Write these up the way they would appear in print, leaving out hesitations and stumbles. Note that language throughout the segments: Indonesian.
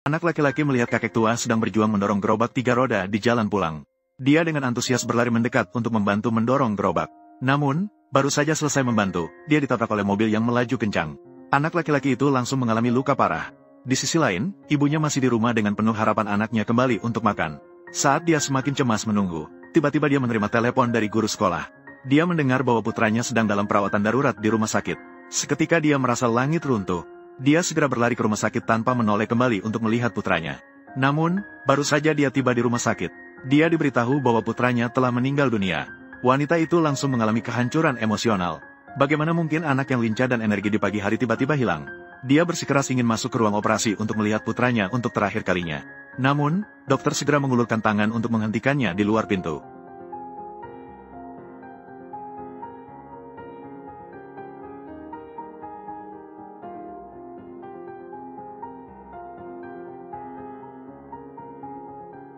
Anak laki-laki melihat kakek tua sedang berjuang mendorong gerobak 3 roda di jalan pulang. Dia dengan antusias berlari mendekat untuk membantu mendorong gerobak. Namun, baru saja selesai membantu, dia ditabrak oleh mobil yang melaju kencang. Anak laki-laki itu langsung mengalami luka parah. Di sisi lain, ibunya masih di rumah dengan penuh harapan anaknya kembali untuk makan. Saat dia semakin cemas menunggu, tiba-tiba dia menerima telepon dari guru sekolah. Dia mendengar bahwa putranya sedang dalam perawatan darurat di rumah sakit. Seketika dia merasa langit runtuh. Dia segera berlari ke rumah sakit tanpa menoleh kembali untuk melihat putranya. Namun, baru saja dia tiba di rumah sakit, dia diberitahu bahwa putranya telah meninggal dunia. Wanita itu langsung mengalami kehancuran emosional. Bagaimana mungkin anak yang lincah dan energi di pagi hari tiba-tiba hilang? Dia bersikeras ingin masuk ke ruang operasi untuk melihat putranya untuk terakhir kalinya. Namun, dokter segera mengulurkan tangan untuk menghentikannya di luar pintu.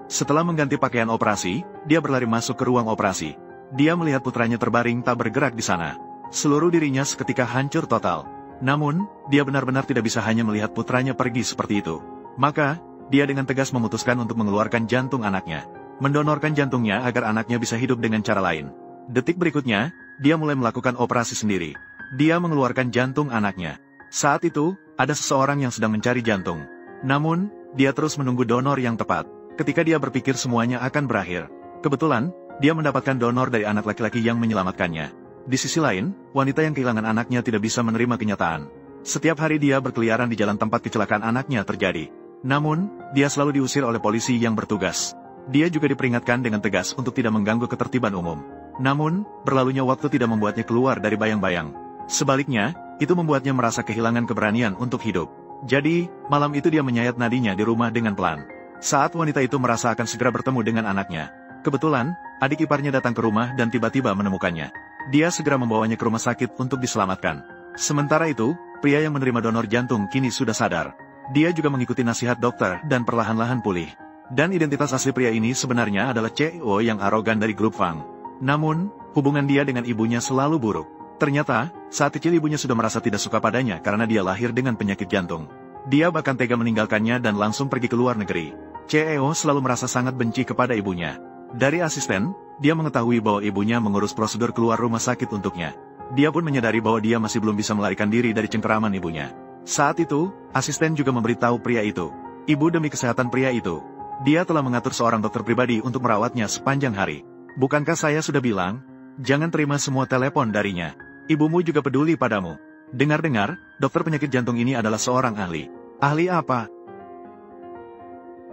Setelah mengganti pakaian operasi, dia berlari masuk ke ruang operasi. Dia melihat putranya terbaring tak bergerak di sana. Seluruh dirinya seketika hancur total. Namun, dia benar-benar tidak bisa hanya melihat putranya pergi seperti itu. Maka, dia dengan tegas memutuskan untuk mengeluarkan jantung anaknya. Mendonorkan jantungnya agar anaknya bisa hidup dengan cara lain. Detik berikutnya, dia mulai melakukan operasi sendiri. Dia mengeluarkan jantung anaknya. Saat itu, ada seseorang yang sedang mencari jantung. Namun, dia terus menunggu donor yang tepat. Ketika dia berpikir semuanya akan berakhir, kebetulan, dia mendapatkan donor dari anak laki-laki yang menyelamatkannya. Di sisi lain, wanita yang kehilangan anaknya tidak bisa menerima kenyataan. Setiap hari dia berkeliaran di jalan tempat kecelakaan anaknya terjadi. Namun, dia selalu diusir oleh polisi yang bertugas. Dia juga diperingatkan dengan tegas untuk tidak mengganggu ketertiban umum. Namun, berlalunya waktu tidak membuatnya keluar dari bayang-bayang. Sebaliknya, itu membuatnya merasa kehilangan keberanian untuk hidup. Jadi, malam itu dia menyayat nadinya di rumah dengan pelan. Saat wanita itu merasa akan segera bertemu dengan anaknya, kebetulan, adik iparnya datang ke rumah dan tiba-tiba menemukannya. Dia segera membawanya ke rumah sakit untuk diselamatkan. Sementara itu, pria yang menerima donor jantung kini sudah sadar. Dia juga mengikuti nasihat dokter dan perlahan-lahan pulih. Dan identitas asli pria ini sebenarnya adalah CEO yang arogan dari grup Fang. Namun, hubungan dia dengan ibunya selalu buruk. Ternyata, saat kecil ibunya sudah merasa tidak suka padanya karena dia lahir dengan penyakit jantung. Dia bahkan tega meninggalkannya dan langsung pergi ke luar negeri. CEO selalu merasa sangat benci kepada ibunya. Dari asisten, dia mengetahui bahwa ibunya mengurus prosedur keluar rumah sakit untuknya. Dia pun menyadari bahwa dia masih belum bisa melarikan diri dari cengkeraman ibunya. Saat itu, asisten juga memberitahu pria itu, ibu demi kesehatan pria itu, dia telah mengatur seorang dokter pribadi untuk merawatnya sepanjang hari. Bukankah saya sudah bilang, jangan terima semua telepon darinya. Ibumu juga peduli padamu. Dengar-dengar, dokter penyakit jantung ini adalah seorang ahli. Ahli apa?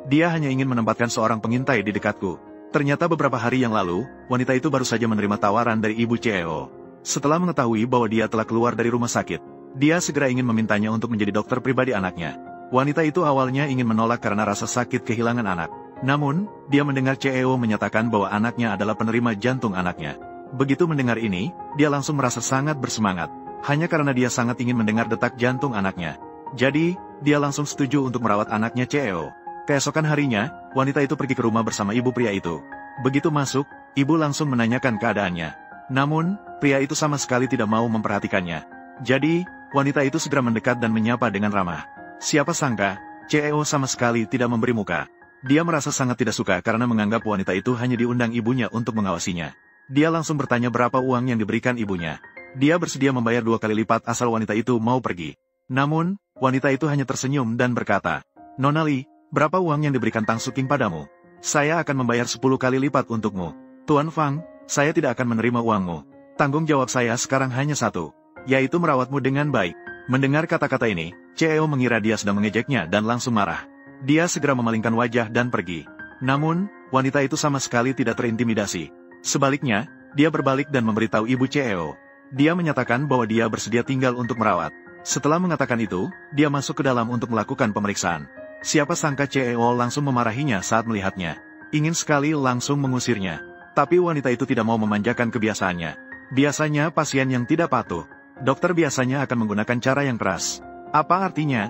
Dia hanya ingin menempatkan seorang pengintai di dekatku. Ternyata beberapa hari yang lalu, wanita itu baru saja menerima tawaran dari ibu CEO. Setelah mengetahui bahwa dia telah keluar dari rumah sakit, dia segera ingin memintanya untuk menjadi dokter pribadi anaknya. Wanita itu awalnya ingin menolak karena rasa sakit kehilangan anak. Namun, dia mendengar CEO menyatakan bahwa anaknya adalah penerima jantung anaknya. Begitu mendengar ini, dia langsung merasa sangat bersemangat. Hanya karena dia sangat ingin mendengar detak jantung anaknya. Jadi, dia langsung setuju untuk merawat anaknya CEO. Keesokan harinya, wanita itu pergi ke rumah bersama ibu pria itu. Begitu masuk, ibu langsung menanyakan keadaannya. Namun, pria itu sama sekali tidak mau memperhatikannya. Jadi, wanita itu segera mendekat dan menyapa dengan ramah. Siapa sangka, CEO sama sekali tidak memberi muka. Dia merasa sangat tidak suka karena menganggap wanita itu hanya diundang ibunya untuk mengawasinya. Dia langsung bertanya berapa uang yang diberikan ibunya. Dia bersedia membayar 2 kali lipat asal wanita itu mau pergi. Namun, wanita itu hanya tersenyum dan berkata, "Nona Li, berapa uang yang diberikan Tang Suking padamu? Saya akan membayar 10 kali lipat untukmu. Tuan Fang, saya tidak akan menerima uangmu. Tanggung jawab saya sekarang hanya satu, yaitu merawatmu dengan baik." Mendengar kata-kata ini, CEO mengira dia sedang mengejeknya dan langsung marah. Dia segera memalingkan wajah dan pergi. Namun, wanita itu sama sekali tidak terintimidasi. Sebaliknya, dia berbalik dan memberitahu ibu CEO. Dia menyatakan bahwa dia bersedia tinggal untuk merawat. Setelah mengatakan itu, dia masuk ke dalam untuk melakukan pemeriksaan. Siapa sangka CEO langsung memarahinya saat melihatnya. Ingin sekali langsung mengusirnya. Tapi wanita itu tidak mau memanjakan kebiasaannya. Biasanya pasien yang tidak patuh, dokter biasanya akan menggunakan cara yang keras. Apa artinya?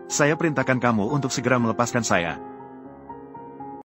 Saya perintahkan kamu untuk segera melepaskan saya.